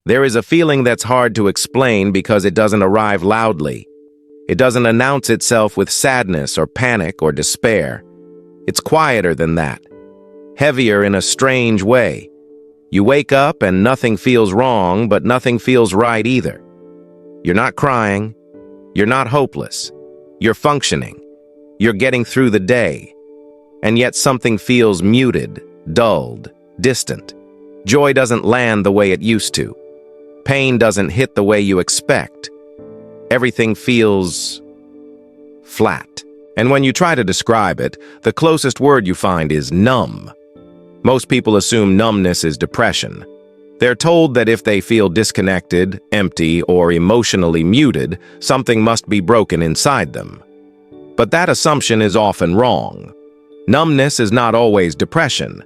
There is a feeling that's hard to explain because it doesn't arrive loudly. It doesn't announce itself with sadness or panic or despair. It's quieter than that, heavier in a strange way. You wake up and nothing feels wrong, but nothing feels right either. You're not crying. You're not hopeless. You're functioning. You're getting through the day. And yet something feels muted, dulled, distant. Joy doesn't land the way it used to. Pain doesn't hit the way you expect. Everything feels flat. And when you try to describe it, the closest word you find is numb. Most people assume numbness is depression. They're told that if they feel disconnected, empty, or emotionally muted, something must be broken inside them. But that assumption is often wrong. Numbness is not always depression.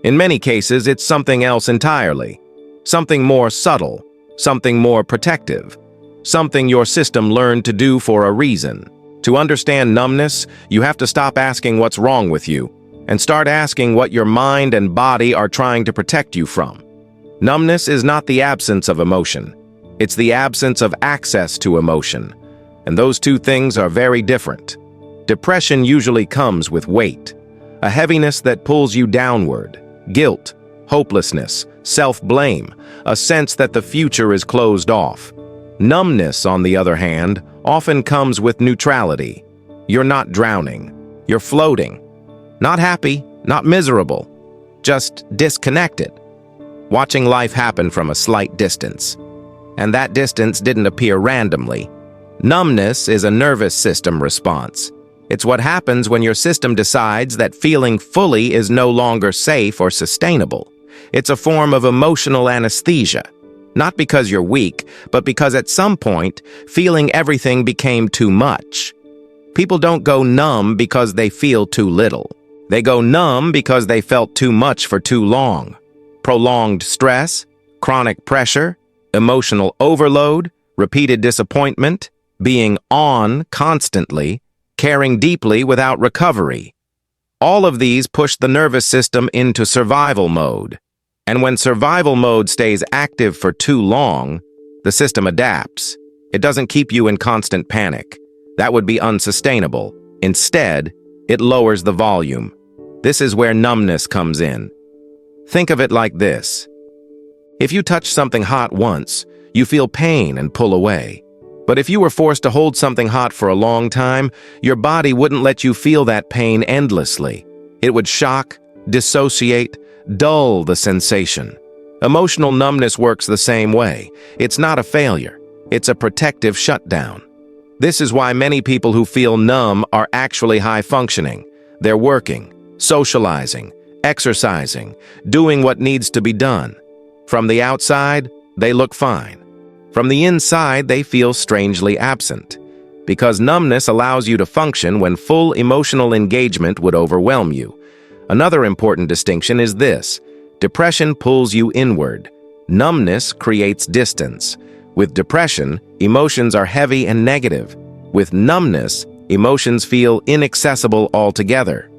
In many cases, it's something else entirely. Something more subtle, something more protective, something your system learned to do for a reason. To understand numbness, you have to stop asking what's wrong with you and start asking what your mind and body are trying to protect you from. Numbness is not the absence of emotion. It's the absence of access to emotion. And those two things are very different. Depression usually comes with weight, a heaviness that pulls you downward, guilt, hopelessness, self-blame, a sense that the future is closed off. Numbness, on the other hand, often comes with neutrality. You're not drowning. You're floating. Not happy, not miserable, just disconnected, watching life happen from a slight distance. And that distance didn't appear randomly. Numbness is a nervous system response. It's what happens when your system decides that feeling fully is no longer safe or sustainable. It's a form of emotional anesthesia, not because you're weak, but because at some point, feeling everything became too much. People don't go numb because they feel too little. They go numb because they felt too much for too long. Prolonged stress, chronic pressure, emotional overload, repeated disappointment, being on constantly, caring deeply without recovery. All of these push the nervous system into survival mode. And when survival mode stays active for too long, the system adapts. It doesn't keep you in constant panic. That would be unsustainable. Instead, it lowers the volume. This is where numbness comes in. Think of it like this. If you touch something hot once, you feel pain and pull away. But if you were forced to hold something hot for a long time, your body wouldn't let you feel that pain endlessly. It would shock, dissociate, dull the sensation. Emotional numbness works the same way. It's not a failure. It's a protective shutdown. This is why many people who feel numb are actually high-functioning. They're working, socializing, exercising, doing what needs to be done. From the outside, they look fine. From the inside, they feel strangely absent. Because numbness allows you to function when full emotional engagement would overwhelm you. Another important distinction is this. Depression pulls you inward. Numbness creates distance. With depression, emotions are heavy and negative. With numbness, emotions feel inaccessible altogether.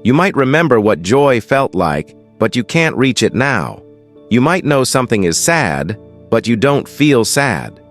You might remember what joy felt like, but you can't reach it now. You might know something is sad, but you don't feel sad.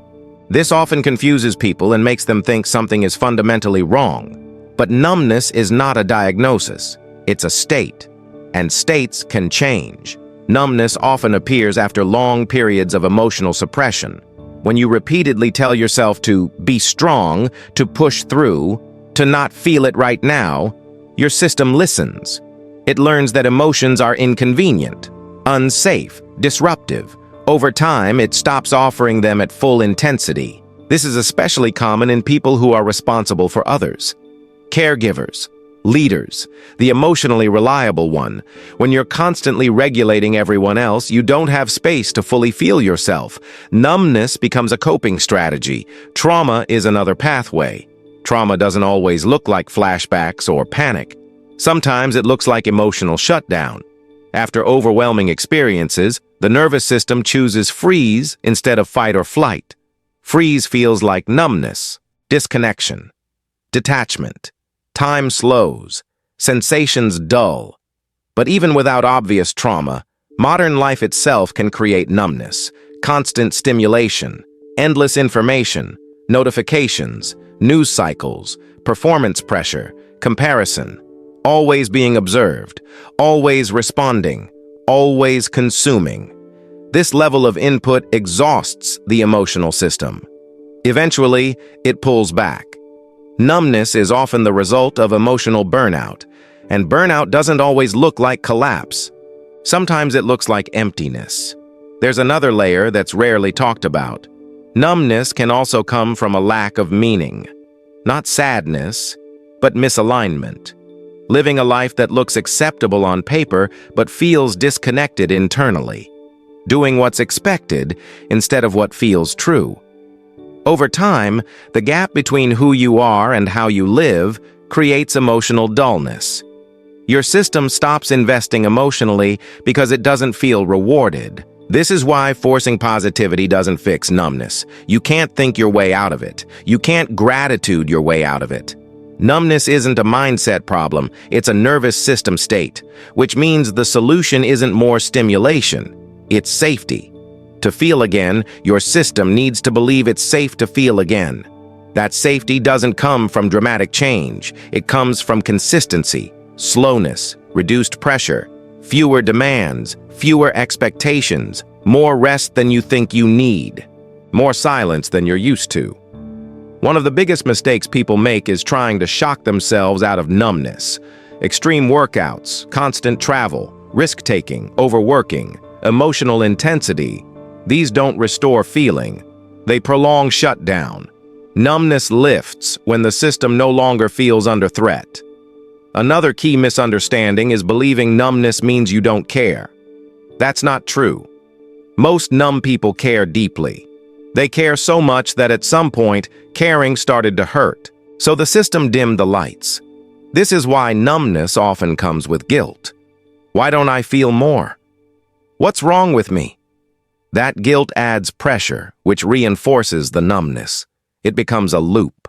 This often confuses people and makes them think something is fundamentally wrong. But numbness is not a diagnosis. It's a state. And states can change. Numbness often appears after long periods of emotional suppression. When you repeatedly tell yourself to be strong, to push through, to not feel it right now, your system listens. It learns that emotions are inconvenient, unsafe, disruptive. Over time, it stops offering them at full intensity. This is especially common in people who are responsible for others. Caregivers, leaders, the emotionally reliable one. When you're constantly regulating everyone else, you don't have space to fully feel yourself. Numbness becomes a coping strategy. Trauma is another pathway. Trauma doesn't always look like flashbacks or panic. Sometimes it looks like emotional shutdown. After overwhelming experiences, the nervous system chooses freeze instead of fight or flight. Freeze feels like numbness, disconnection, detachment. Time slows, sensations dull. But even without obvious trauma, modern life itself can create numbness. constant stimulation, endless information, notifications, news cycles, performance pressure, comparison, always being observed, always responding, always consuming. This level of input exhausts the emotional system. Eventually, it pulls back. Numbness is often the result of emotional burnout, and burnout doesn't always look like collapse. Sometimes it looks like emptiness. There's another layer that's rarely talked about. Numbness can also come from a lack of meaning. Not sadness, but misalignment. Living a life that looks acceptable on paper but feels disconnected internally. Doing what's expected instead of what feels true. Over time, the gap between who you are and how you live creates emotional dullness. Your system stops investing emotionally because it doesn't feel rewarded. This is why forcing positivity doesn't fix numbness. You can't think your way out of it. You can't gratitude your way out of it. Numbness isn't a mindset problem, it's a nervous system state, which means the solution isn't more stimulation, it's safety. To feel again, your system needs to believe it's safe to feel again. That safety doesn't come from dramatic change, it comes from consistency, slowness, reduced pressure, fewer demands, fewer expectations, more rest than you think you need, more silence than you're used to. One of the biggest mistakes people make is trying to shock themselves out of numbness. Extreme workouts, constant travel, risk-taking, overworking, emotional intensity. These don't restore feeling. They prolong shutdown. Numbness lifts when the system no longer feels under threat. Another key misunderstanding is believing numbness means you don't care. That's not true. Most numb people care deeply. They care so much that at some point, caring started to hurt, so the system dimmed the lights. This is why numbness often comes with guilt. Why don't I feel more? What's wrong with me? That guilt adds pressure, which reinforces the numbness. It becomes a loop.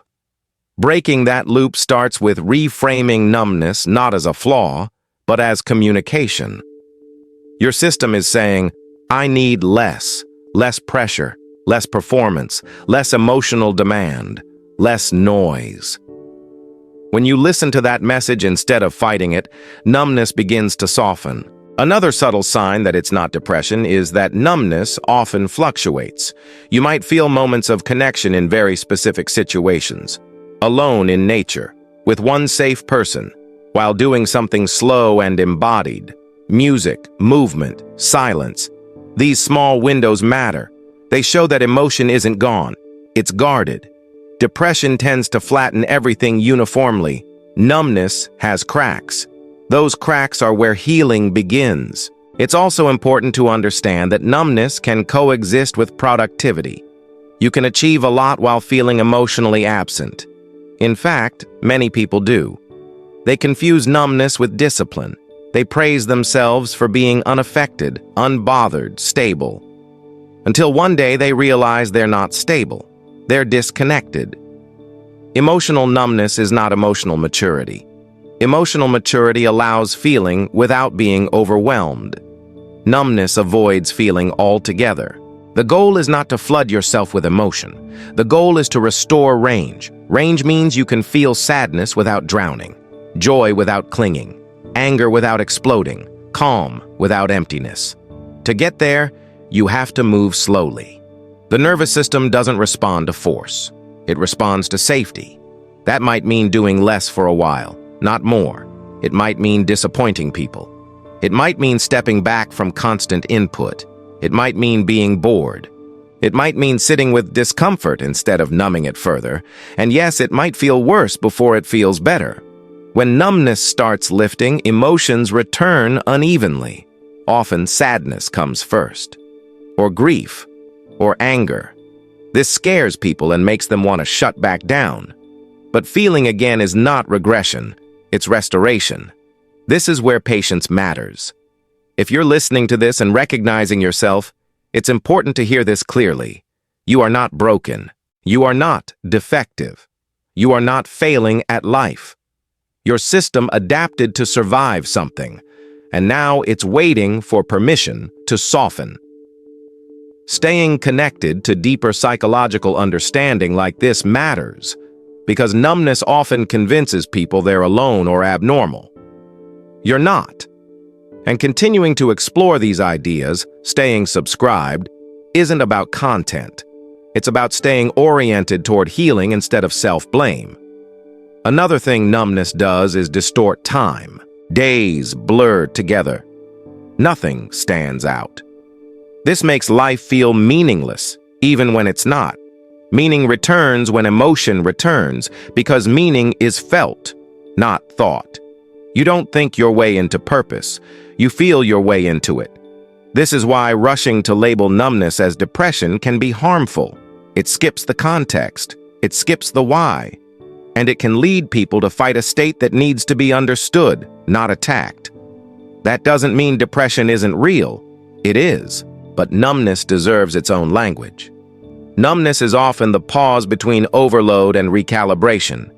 Breaking that loop starts with reframing numbness not as a flaw, but as communication. Your system is saying, I need less pressure, less performance, less emotional demand, less noise. When you listen to that message instead of fighting it, numbness begins to soften. Another subtle sign that it's not depression is that numbness often fluctuates. You might feel moments of connection in very specific situations. Alone in nature, with one safe person, while doing something slow and embodied. Music, movement, silence. These small windows matter. They show that emotion isn't gone. It's guarded. Depression tends to flatten everything uniformly. Numbness has cracks. Those cracks are where healing begins. It's also important to understand that numbness can coexist with productivity. You can achieve a lot while feeling emotionally absent. In fact, many people do. They confuse numbness with discipline. They praise themselves for being unaffected, unbothered, stable. Until one day they realize they're not stable. They're disconnected. Emotional numbness is not emotional maturity. Emotional maturity allows feeling without being overwhelmed. Numbness avoids feeling altogether. The goal is not to flood yourself with emotion. The goal is to restore range. Range means you can feel sadness without drowning, joy without clinging, anger without exploding, calm without emptiness. To get there, you have to move slowly. The nervous system doesn't respond to force. It responds to safety. That might mean doing less for a while, not more. It might mean disappointing people. It might mean stepping back from constant input. It might mean being bored. It might mean sitting with discomfort instead of numbing it further. And yes, it might feel worse before it feels better. When numbness starts lifting, emotions return unevenly. Often sadness comes first, or grief, or anger. This scares people and makes them want to shut back down. But feeling again is not regression, it's restoration. This is where patience matters. If you're listening to this and recognizing yourself, it's important to hear this clearly. You are not broken. You are not defective. You are not failing at life. Your system adapted to survive something, and now it's waiting for permission to soften. Staying connected to deeper psychological understanding like this matters, because numbness often convinces people they're alone or abnormal. You're not. And continuing to explore these ideas, staying subscribed, isn't about content. It's about staying oriented toward healing instead of self-blame. Another thing numbness does is distort time. Days blur together. Nothing stands out. This makes life feel meaningless, even when it's not. Meaning returns when emotion returns, because meaning is felt, not thought. You don't think your way into purpose. You feel your way into it. This is why rushing to label numbness as depression can be harmful. It skips the context. It skips the why. And it can lead people to fight a state that needs to be understood, not attacked. That doesn't mean depression isn't real. It is. But numbness deserves its own language. Numbness is often the pause between overload and recalibration.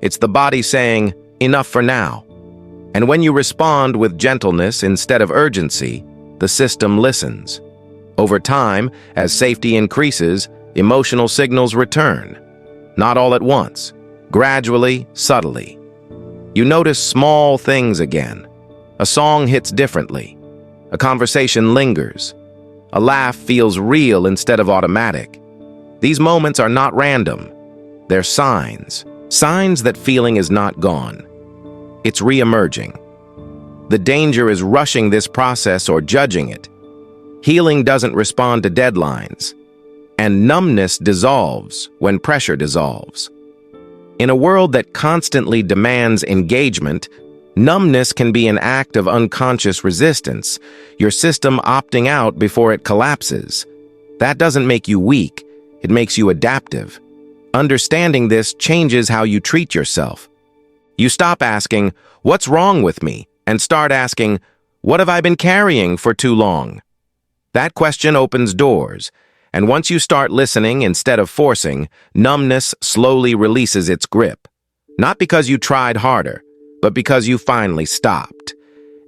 It's the body saying, enough for now. And when you respond with gentleness instead of urgency, the system listens. Over time, as safety increases, emotional signals return. Not all at once, gradually, subtly. You notice small things again. A song hits differently. A conversation lingers. A laugh feels real instead of automatic. These moments are not random. They're signs. Signs that feeling is not gone. It's re-emerging. The danger is rushing this process or judging it. Healing doesn't respond to deadlines. And numbness dissolves when pressure dissolves. In a world that constantly demands engagement, numbness can be an act of unconscious resistance, your system opting out before it collapses. That doesn't make you weak, it makes you adaptive. Understanding this changes how you treat yourself. You stop asking, "What's wrong with me?" and start asking, "What have I been carrying for too long?" That question opens doors, and once you start listening instead of forcing, numbness slowly releases its grip. Not because you tried harder, but because you finally stopped.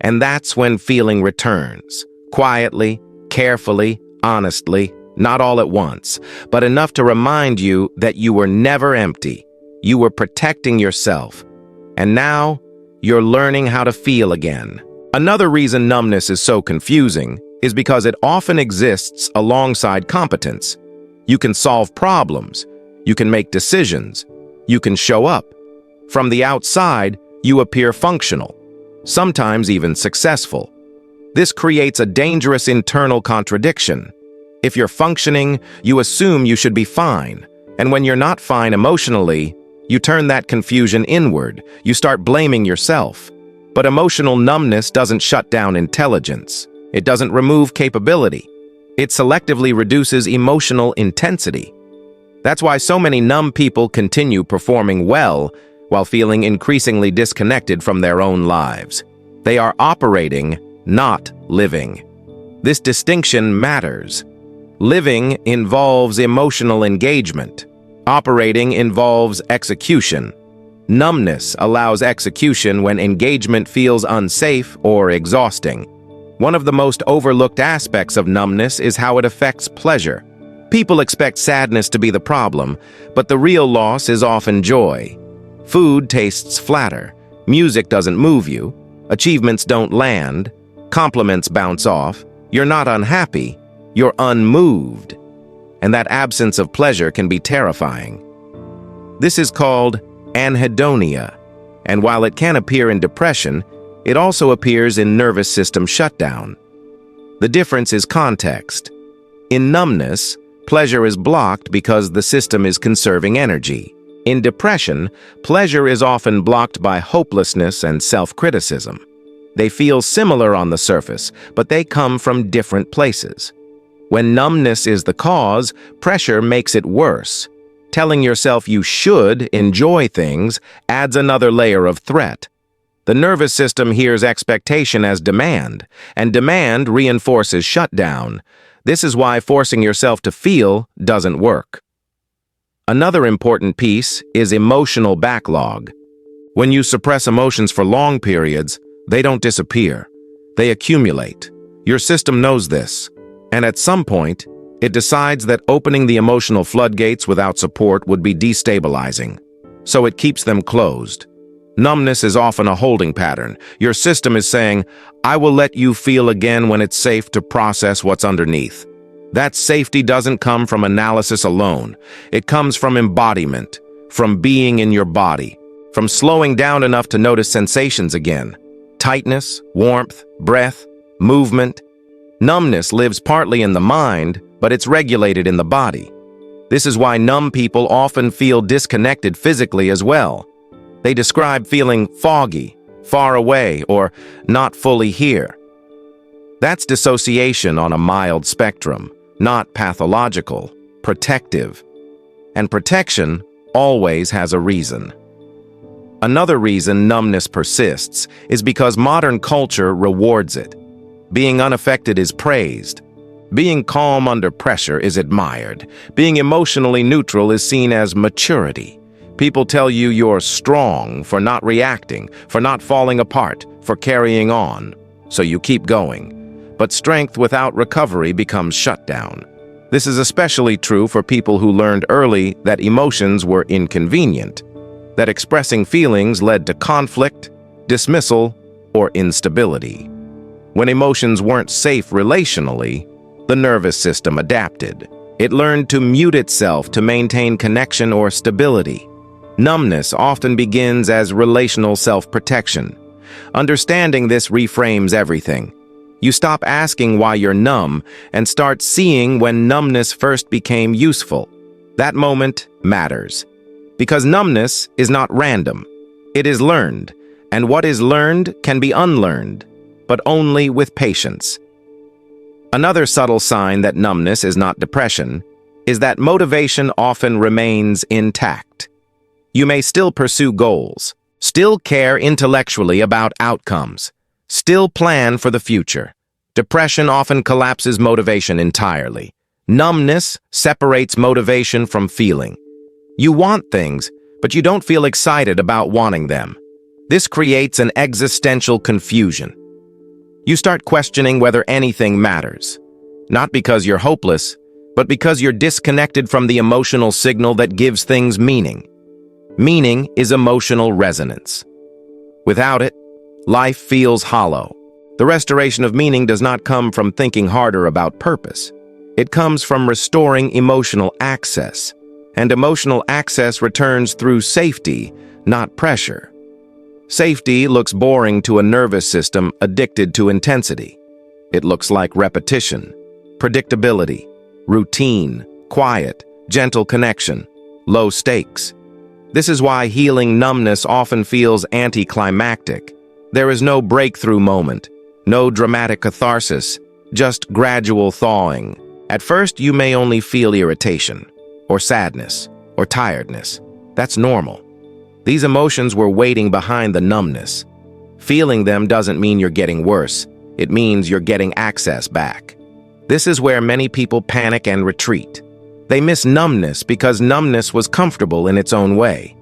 And that's when feeling returns, quietly, carefully, honestly, not all at once, but enough to remind you that you were never empty. You were protecting yourself. And now, you're learning how to feel again. Another reason numbness is so confusing is because it often exists alongside competence. You can solve problems. You can make decisions. You can show up. From the outside, you appear functional, sometimes even successful. This creates a dangerous internal contradiction. If you're functioning, you assume you should be fine. And when you're not fine emotionally, you turn that confusion inward. You start blaming yourself. But emotional numbness doesn't shut down intelligence. It doesn't remove capability. It selectively reduces emotional intensity. That's why so many numb people continue performing well while feeling increasingly disconnected from their own lives. They are operating, not living. This distinction matters. Living involves emotional engagement. Operating involves execution. Numbness allows execution when engagement feels unsafe or exhausting. One of the most overlooked aspects of numbness is how it affects pleasure. People expect sadness to be the problem, but the real loss is often joy. Food tastes flatter, music doesn't move you, achievements don't land, compliments bounce off. You're not unhappy, you're unmoved. And that absence of pleasure can be terrifying. This is called Anhedonia, and while it can appear in depression, it also appears in nervous system shutdown. The difference is context. In numbness, pleasure is blocked because the system is conserving energy. In depression, pleasure is often blocked by hopelessness and self-criticism. They feel similar on the surface, but they come from different places. When numbness is the cause, pressure makes it worse. Telling yourself you should enjoy things adds another layer of threat. The nervous system hears expectation as demand, and demand reinforces shutdown. This is why forcing yourself to feel doesn't work. Another important piece is emotional backlog. When you suppress emotions for long periods, they don't disappear. They accumulate. Your system knows this. And at some point, It decides that opening the emotional floodgates without support would be destabilizing, so it keeps them closed. Numbness is often a holding pattern. Your system is saying, I will let you feel again when it's safe to process what's underneath. That safety doesn't come from analysis alone. It comes from embodiment, from being in your body, from slowing down enough to notice sensations again. Tightness, warmth, breath, movement. Numbness lives partly in the mind, but it's regulated in the body. This is why numb people often feel disconnected physically as well. They describe feeling foggy, far away, or not fully here. That's dissociation on a mild spectrum, not pathological, protective. And protection always has a reason. Another reason numbness persists is because modern culture rewards it. Being unaffected is praised. Being calm under pressure is admired. Being emotionally neutral is seen as maturity. People tell you you're strong for not reacting, for not falling apart, for carrying on. So you keep going. But strength without recovery becomes shut down. This is especially true for people who learned early that emotions were inconvenient, that expressing feelings led to conflict, dismissal, or instability. When emotions weren't safe relationally, the nervous system adapted. It learned to mute itself to maintain connection or stability. Numbness often begins as relational self-protection. Understanding this reframes everything. You stop asking why you're numb and start seeing when numbness first became useful. That moment matters. Because numbness is not random. It is learned, and what is learned can be unlearned, but only with patience. Another subtle sign that numbness is not depression is that motivation often remains intact. You may still pursue goals, still care intellectually about outcomes, still plan for the future. Depression often collapses motivation entirely. Numbness separates motivation from feeling. You want things, but you don't feel excited about wanting them. This creates an existential confusion. You start questioning whether anything matters. Not because you're hopeless, but because you're disconnected from the emotional signal that gives things meaning. Meaning is emotional resonance. Without it, life feels hollow. The restoration of meaning does not come from thinking harder about purpose. It comes from restoring emotional access. And emotional access returns through safety, not pressure. Safety looks boring to a nervous system addicted to intensity. It looks like repetition, predictability, routine, quiet, gentle connection, low stakes. This is why healing numbness often feels anticlimactic. There is no breakthrough moment, no dramatic catharsis, just gradual thawing. At first, you may only feel irritation, or sadness, or tiredness. That's normal. These emotions were waiting behind the numbness. Feeling them doesn't mean you're getting worse. It means you're getting access back. This is where many people panic and retreat. They miss numbness because numbness was comfortable in its own way.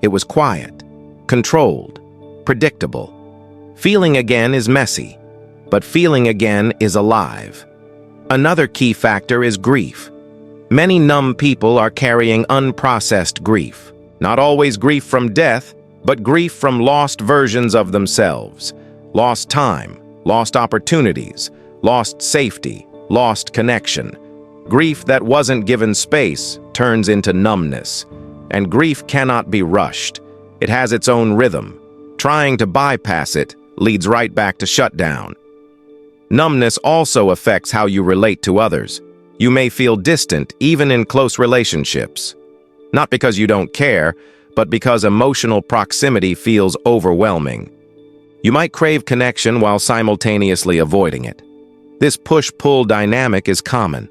It was quiet, controlled, predictable. Feeling again is messy, but feeling again is alive. Another key factor is grief. Many numb people are carrying unprocessed grief. Not always grief from death, but grief from lost versions of themselves. Lost time, lost opportunities, lost safety, lost connection. Grief that wasn't given space turns into numbness. And grief cannot be rushed. It has its own rhythm. Trying to bypass it leads right back to shutdown. Numbness also affects how you relate to others. You may feel distant even in close relationships. Not because you don't care, but because emotional proximity feels overwhelming. You might crave connection while simultaneously avoiding it. This push-pull dynamic is common.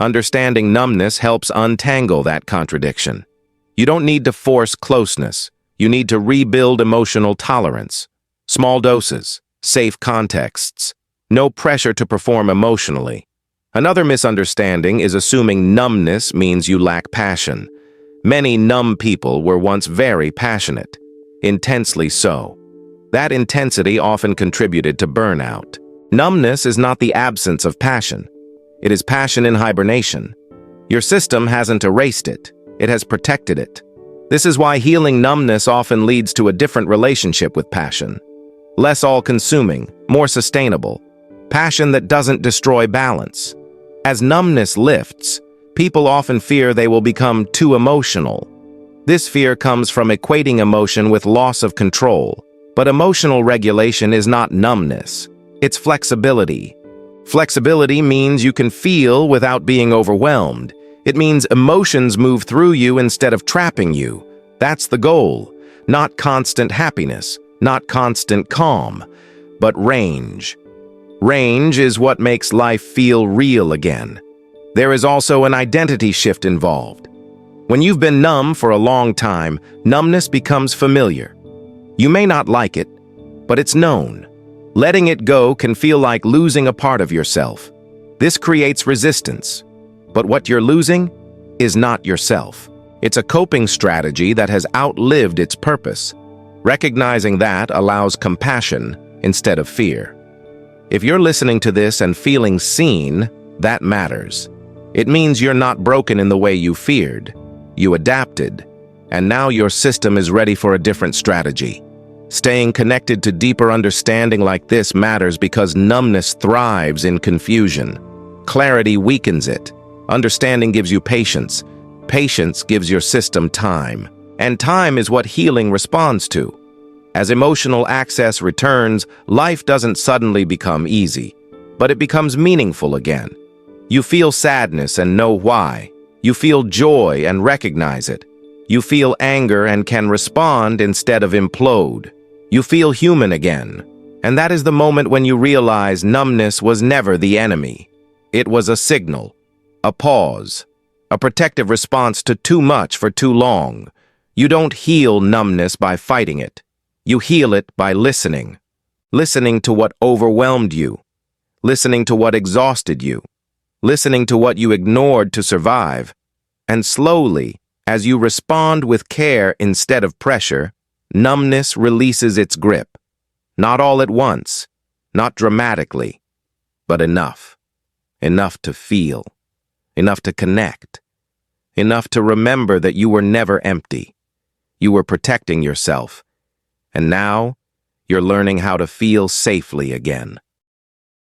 Understanding numbness helps untangle that contradiction. You don't need to force closeness. You need to rebuild emotional tolerance. Small doses, safe contexts, no pressure to perform emotionally. Another misunderstanding is assuming numbness means you lack passion. Many numb people were once very passionate, intensely so. That intensity often contributed to burnout. Numbness is not the absence of passion. It is passion in hibernation. Your system hasn't erased it. It has protected it. This is why healing numbness often leads to a different relationship with passion. Less all-consuming, more sustainable. Passion that doesn't destroy balance. As numbness lifts, people often fear they will become too emotional. This fear comes from equating emotion with loss of control. But emotional regulation is not numbness. It's flexibility. Flexibility means you can feel without being overwhelmed. It means emotions move through you instead of trapping you. That's the goal. Not constant happiness, not constant calm, but range. Range is what makes life feel real again. There is also an identity shift involved. When you've been numb for a long time, numbness becomes familiar. You may not like it, but it's known. Letting it go can feel like losing a part of yourself. This creates resistance. But what you're losing is not yourself. It's a coping strategy that has outlived its purpose. Recognizing that allows compassion instead of fear. If you're listening to this and feeling seen, that matters. It means you're not broken in the way you feared. You adapted, and now your system is ready for a different strategy. Staying connected to deeper understanding like this matters because numbness thrives in confusion. Clarity weakens it. Understanding gives you patience. Patience gives your system time. And time is what healing responds to. As emotional access returns, life doesn't suddenly become easy, but it becomes meaningful again. You feel sadness and know why. You feel joy and recognize it. You feel anger and can respond instead of implode. You feel human again. And that is the moment when you realize numbness was never the enemy. It was a signal, a pause, a protective response to too much for too long. You don't heal numbness by fighting it. You heal it by listening. Listening to what overwhelmed you. Listening to what exhausted you. Listening to what you ignored to survive. And slowly, as you respond with care instead of pressure, numbness releases its grip. Not all at once, not dramatically, but enough. Enough to feel. Enough to connect. Enough to remember that you were never empty. You were protecting yourself. And now, you're learning how to feel safely again.